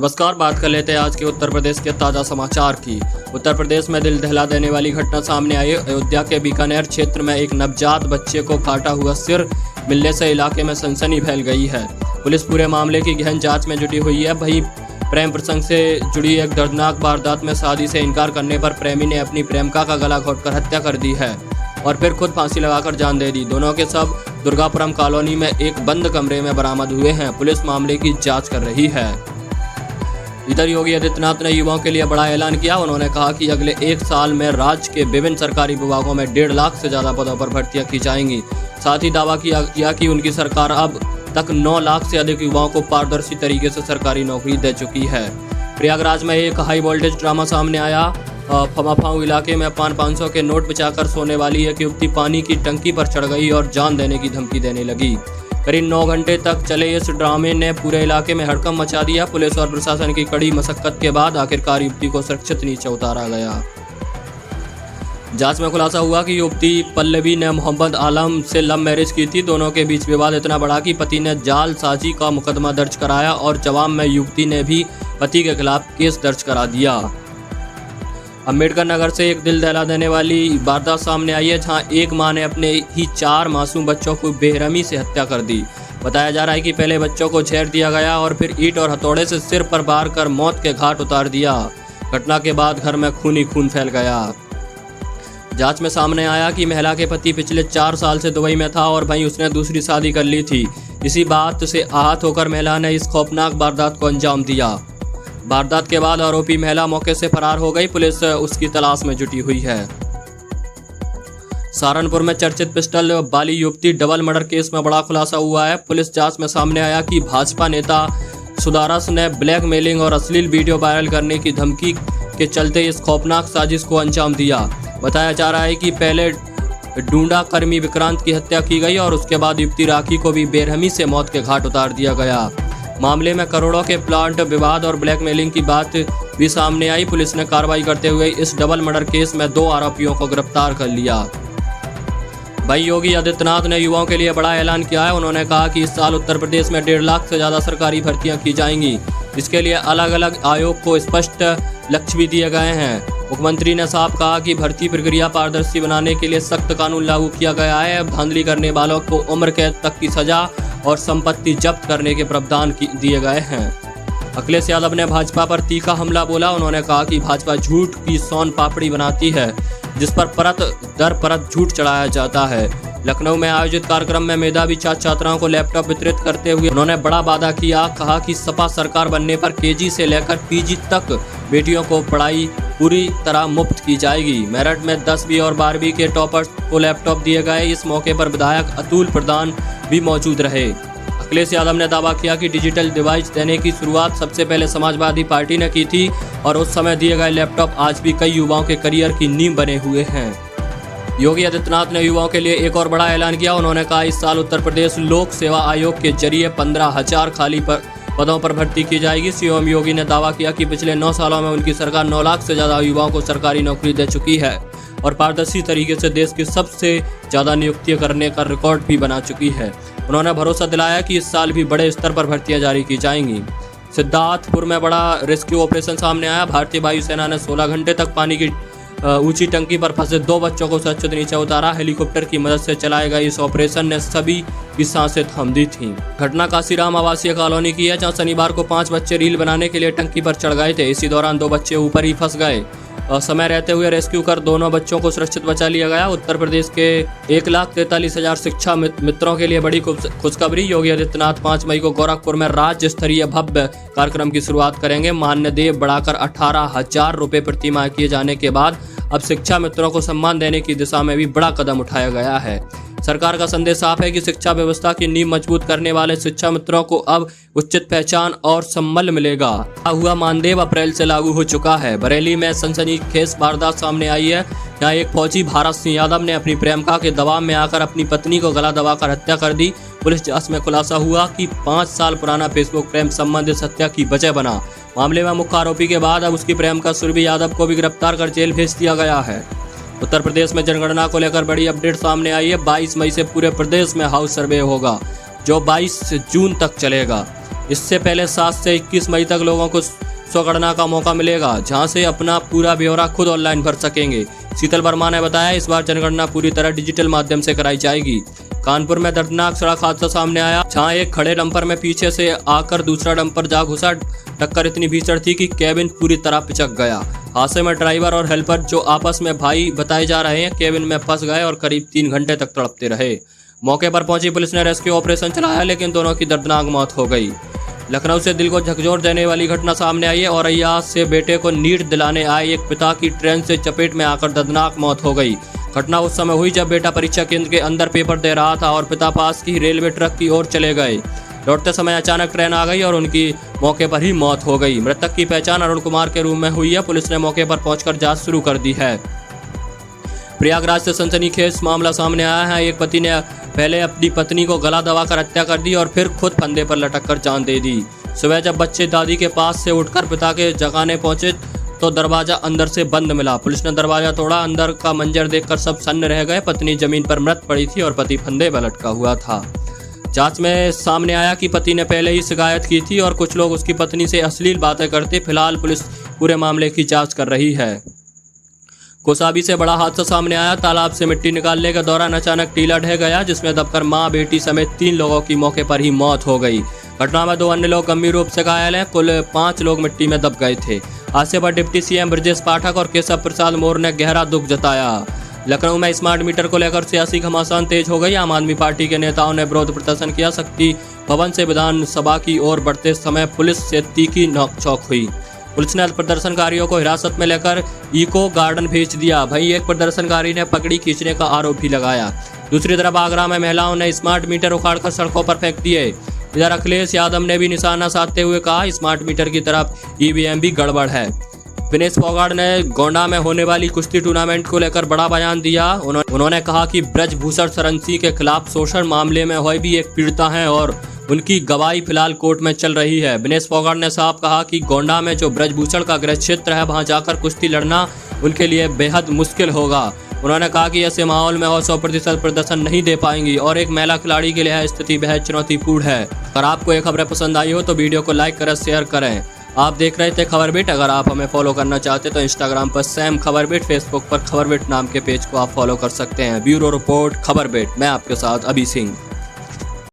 नमस्कार, बात कर लेते हैं आज के उत्तर प्रदेश के ताज़ा समाचार की। उत्तर प्रदेश में दिल दहला देने वाली घटना सामने आई। अयोध्या के बीकानेर क्षेत्र में एक नवजात बच्चे को काटा हुआ सिर मिलने से इलाके में सनसनी फैल गई है। पुलिस पूरे मामले की गहन जांच में जुटी हुई है। वहीं प्रेम प्रसंग से जुड़ी एक दर्दनाक वारदात में शादी से इनकार करने पर प्रेमी ने अपनी प्रेमिका का गला घोंटकर हत्या कर दी है और फिर खुद फांसी लगाकर जान दे दी। दोनों के शव दुर्गापुरम कॉलोनी में एक बंद कमरे में बरामद हुए हैं। पुलिस मामले की जाँच कर रही है। इधर योगी आदित्यनाथ ने युवाओं के लिए बड़ा ऐलान किया। उन्होंने कहा कि अगले 1 साल में राज्य के विभिन्न सरकारी विभागों में 1.5 लाख से ज़्यादा पदों पर भर्तियां की जाएंगी। साथ ही दावा किया कि उनकी सरकार अब तक 9 लाख से अधिक युवाओं को पारदर्शी तरीके से सरकारी नौकरी दे चुकी है। प्रयागराज में एक हाई वोल्टेज ड्रामा सामने आया। फमाफाऊ इलाके में 500 के नोट बचाकर सोने वाली एक युवती पानी की टंकी पर चढ़ गई और जान देने की धमकी देने लगी। करीब 9 घंटे तक चले इस ड्रामे ने पूरे इलाके में हड़कंप मचा दिया। पुलिस और प्रशासन की कड़ी मशक्कत के बाद आखिरकार युवती को सुरक्षित नीचे उतारा गया। जांच में खुलासा हुआ कि युवती पल्लवी ने मोहम्मद आलम से लव मैरिज की थी। दोनों के बीच विवाद इतना बढ़ा कि पति ने जालसाजी का मुकदमा दर्ज कराया और जवाब में युवती ने भी पति के खिलाफ केस दर्ज करा दिया। अम्बेडकर नगर से एक दिल दहला देने वाली वारदात सामने आई है, जहां एक मां ने अपने ही 4 मासूम बच्चों को बेरहमी से हत्या कर दी। बताया जा रहा है कि पहले बच्चों को झेड़ दिया गया और फिर ईंट और हथौड़े से सिर पर वार कर मौत के घाट उतार दिया। घटना के बाद घर में खून ही खून फैल गया। जांच में सामने आया कि महिला के पति पिछले 4 साल से दुबई में था और वहीं उसने दूसरी शादी कर ली थी। इसी बात से आहत होकर महिला ने इस खौफनाक वारदात को अंजाम दिया। वारदात के बाद आरोपी महिला मौके से फरार हो गई। पुलिस उसकी तलाश में जुटी हुई है। सहारनपुर में चर्चित पिस्टल वाली युवती डबल मर्डर केस में बड़ा खुलासा हुआ है। पुलिस जांच में सामने आया कि भाजपा नेता सुदारस ने ब्लैकमेलिंग और अश्लील वीडियो वायरल करने की धमकी के चलते इस खौफनाक साजिश को अंजाम दिया। बताया जा रहा है कि पहले डूंडा कर्मी विक्रांत की हत्या की गई और उसके बाद युवती राखी को भी बेरहमी से मौत के घाट उतार दिया गया। मामले में करोड़ों के प्लांट विवाद और ब्लैकमेलिंग की बात भी सामने आई। पुलिस ने कार्रवाई करते हुए इस डबल मर्डर केस में 2 आरोपियों को गिरफ्तार कर लिया। भाई योगी आदित्यनाथ ने युवाओं के लिए बड़ा ऐलान किया है। उन्होंने कहा कि इस साल उत्तर प्रदेश में 1.5 लाख से ज़्यादा सरकारी भर्तियां की जाएंगी। इसके लिए अलग अलग आयोग को स्पष्ट लक्ष्य भी दिए गए हैं। मुख्यमंत्री ने साफ कहा कि भर्ती प्रक्रिया पारदर्शी बनाने के लिए सख्त कानून लागू किया गया है। अब धांधली करने वालों को उम्र कैद तक की सजा और संपत्ति जब्त करने के प्रावधान दिए गए हैं। अखिलेश यादव ने भाजपा पर तीखा हमला बोला। उन्होंने कहा कि भाजपा झूठ की सोन पापड़ी बनाती है, जिस पर परत दर परत झूठ चढ़ाया जाता है। लखनऊ में आयोजित कार्यक्रम में मेधावी छात्राओं को लैपटॉप वितरित करते हुए उन्होंने बड़ा वादा किया। कहा कि सपा सरकार बनने पर केजी से लेकर पीजी तक बेटियों को पढ़ाई पूरी तरह मुफ्त की जाएगी। मेरठ में 10वीं और 12वीं के टॉपर्स को लैपटॉप दिए गए। इस मौके पर विधायक अतुल प्रधान भी मौजूद रहे। अखिलेश यादव ने दावा किया कि डिजिटल डिवाइस देने की शुरुआत सबसे पहले समाजवादी पार्टी ने की थी और उस समय दिए गए लैपटॉप आज भी कई युवाओं के करियर की नींव बने हुए हैं। योगी आदित्यनाथ ने युवाओं के लिए एक और बड़ा ऐलान किया। उन्होंने कहा इस साल उत्तर प्रदेश लोक सेवा आयोग के जरिए 15,000 खाली पदों पर भर्ती की जाएगी। सीएम योगी ने दावा किया कि पिछले 9 सालों में उनकी सरकार 9 लाख से ज़्यादा युवाओं को सरकारी नौकरी दे चुकी है और पारदर्शी तरीके से देश की सबसे ज़्यादा नियुक्तियां करने का रिकॉर्ड भी बना चुकी है। उन्होंने भरोसा दिलाया कि इस साल भी बड़े स्तर पर भर्तियां जारी की जाएंगी। सिद्धार्थपुर में बड़ा रेस्क्यू ऑपरेशन सामने आया। भारतीय वायुसेना ने 16 घंटे तक पानी की ऊंची टंकी पर फंसे 2 बच्चों को सुरक्षित नीचे उतारा। हेलीकॉप्टर की मदद से चलाए गए इस ऑपरेशन ने सभी की सांसें थाम दी थीं। घटना काशीराम आवासीय कॉलोनी की है, जहां शनिवार को 5 बच्चे रील बनाने के लिए टंकी पर चढ़ गए थे। इसी दौरान 2 बच्चे ऊपर ही फंस गए। समय रहते हुए रेस्क्यू कर दोनों बच्चों को सुरक्षित बचा लिया गया। उत्तर प्रदेश के 1,43,000 शिक्षा मित्रों के लिए बड़ी खुशखबरी। योगी आदित्यनाथ 5 मई को गोरखपुर में राज्य स्तरीय भव्य कार्यक्रम की शुरुआत करेंगे। मान्य देय बढ़ाकर 18,000 रुपये प्रति माह किए जाने के बाद अब शिक्षा मित्रों को सम्मान देने की दिशा में भी बड़ा कदम उठाया गया है। सरकार का संदेश साफ है कि शिक्षा व्यवस्था की नींव मजबूत करने वाले शिक्षा मित्रों को अब उचित पहचान और सम्मान मिलेगा। हुआ मानदेय अप्रैल से लागू हो चुका है। बरेली में सनसनीखेज वारदात सामने आई है, जहां एक फौजी भारत सिंह यादव ने अपनी प्रेमिका के दबाव में आकर अपनी पत्नी को गला दबाकर हत्या कर दी। पुलिस जांच में खुलासा हुआ कि 5 साल पुराना फेसबुक प्रेम संबंध इस हत्या की वजह बना। मामले में मुख्य आरोपी के बाद अब उसकी प्रेमिका सुरभि यादव को भी गिरफ्तार कर जेल भेज दिया गया है। उत्तर प्रदेश में जनगणना को लेकर बड़ी अपडेट सामने आई है। 22 मई से पूरे प्रदेश में हाउस सर्वे होगा, जो 22 जून तक चलेगा। इससे पहले 7 से 21 मई तक लोगों को स्वगणना का मौका मिलेगा, जहां से अपना पूरा ब्यौरा खुद ऑनलाइन भर सकेंगे। शीतल वर्मा ने बताया, इस बार जनगणना पूरी तरह डिजिटल माध्यम से कराई जाएगी। कानपुर में दर्दनाक सड़क हादसा सामने आया, जहां एक खड़े डंपर में पीछे से आकर दूसरा डंपर जा घुसा। टक्कर इतनी भीषण थी कि केबिन पूरी तरह पिचक गया। हादसे में ड्राइवर और हेल्पर, जो आपस में भाई बताए जा रहे हैं, केबिन में फंस गए और करीब 3 घंटे तक तड़पते रहे। मौके पर पहुंची पुलिस ने रेस्क्यू ऑपरेशन चलाया, लेकिन दोनों की दर्दनाक मौत हो गई। लखनऊ से दिल को झकझोर देने वाली घटना सामने आई है। औरैया से बेटे को नीट दिलाने आए एक पिता की ट्रेन से चपेट में आकर दर्दनाक मौत हो गई। घटना उस समय हुई जब बेटा परीक्षा केंद्र के अंदर पेपर दे रहा था और पिता पास की रेलवे ट्रैक की ओर चले गए। लौटते समय अचानक ट्रेन आ गई और उनकी मौके पर ही मौत हो गई। मृतक की पहचान अरुण कुमार के रूप में हुई है। पुलिस ने मौके पर पहुंचकर जांच शुरू कर दी है। प्रयागराज से सनसनीखेज मामला सामने आया है। एक पति ने पहले अपनी पत्नी को गला दबाकर हत्या कर दी और फिर खुद फंदे पर लटक कर जान दे दी। सुबह जब बच्चे दादी के पास से उठकर पिता के जगाने पहुंचे तो दरवाजा अंदर से बंद मिला। पुलिस ने दरवाजा तोड़ा। अंदर का मंजर देखकर सब सन्न रह गए। पत्नी जमीन पर मृत पड़ी थी और पति फंदे पर लटका हुआ था। जांच में सामने आया कि पति ने पहले ही शिकायत की थी और कुछ लोग उसकी पत्नी से अश्लील बातें करते। फिलहाल पुलिस पूरे मामले की जांच कर रही है। कोसाबी से बड़ा हादसा सामने आया। तालाब से मिट्टी निकालने के दौरान अचानक टीला ढह गया, जिसमें दबकर मां, बेटी समेत 3 लोगों की मौके पर ही मौत हो गई। घटना में 2 अन्य लोग गंभीर रूप से घायल हैं। कुल 5 लोग मिट्टी में दब गए थे। हादसे पर डिप्टी सीएम ब्रजेश पाठक और केशव प्रसाद मौर्य ने गहरा दुख जताया। लखनऊ में स्मार्ट मीटर को लेकर सियासी घमासान तेज हो गई। आम आदमी पार्टी के नेताओं ने विरोध प्रदर्शन किया। शक्ति भवन से विधानसभा की ओर बढ़ते समय पुलिस से तीखी नोकझोंक हुई। पुलिस ने प्रदर्शनकारियों को हिरासत में लेकर इको गार्डन भेज दिया। वहीं एक प्रदर्शनकारी ने पगड़ी खींचने का आरोप भी लगाया। दूसरी तरफ आगरा में महिलाओं ने स्मार्ट मीटर उखाड़कर सड़कों पर फेंक दिए। इधर अखिलेश यादव ने भी निशाना साधते हुए कहा, स्मार्ट मीटर की तरफ ईवीएम भी गड़बड़ है। विनेश फोगाट ने गोंडा में होने वाली कुश्ती टूर्नामेंट को लेकर बड़ा बयान दिया। उन्होंने कहा कि ब्रजभूषण शरण सिंह के खिलाफ शोषण मामले में वह भी एक पीड़िता हैं और उनकी गवाही फिलहाल कोर्ट में चल रही है। विनेश फोगाट ने साफ कहा कि गोंडा में जो ब्रजभूषण का गृह क्षेत्र है, वहां जाकर कुश्ती लड़ना उनके लिए बेहद मुश्किल होगा। उन्होंने कहा कि ऐसे माहौल में वो 100% प्रदर्शन नहीं दे पाएंगी और एक महिला खिलाड़ी के लिए यह स्थिति बेहद चुनौतीपूर्ण है। अगर आपको ये खबरें पसंद आई हो तो वीडियो को लाइक करें, शेयर करें। आप देख रहे थे खबरबीट। अगर आप हमें फॉलो करना चाहते तो इंस्टाग्राम पर सैम खबरबीट, फेसबुक पर खबरबीट नाम के पेज को आप फॉलो कर सकते हैं। ब्यूरो रिपोर्ट खबरबीट। मैं आपके साथ अभी सिंह।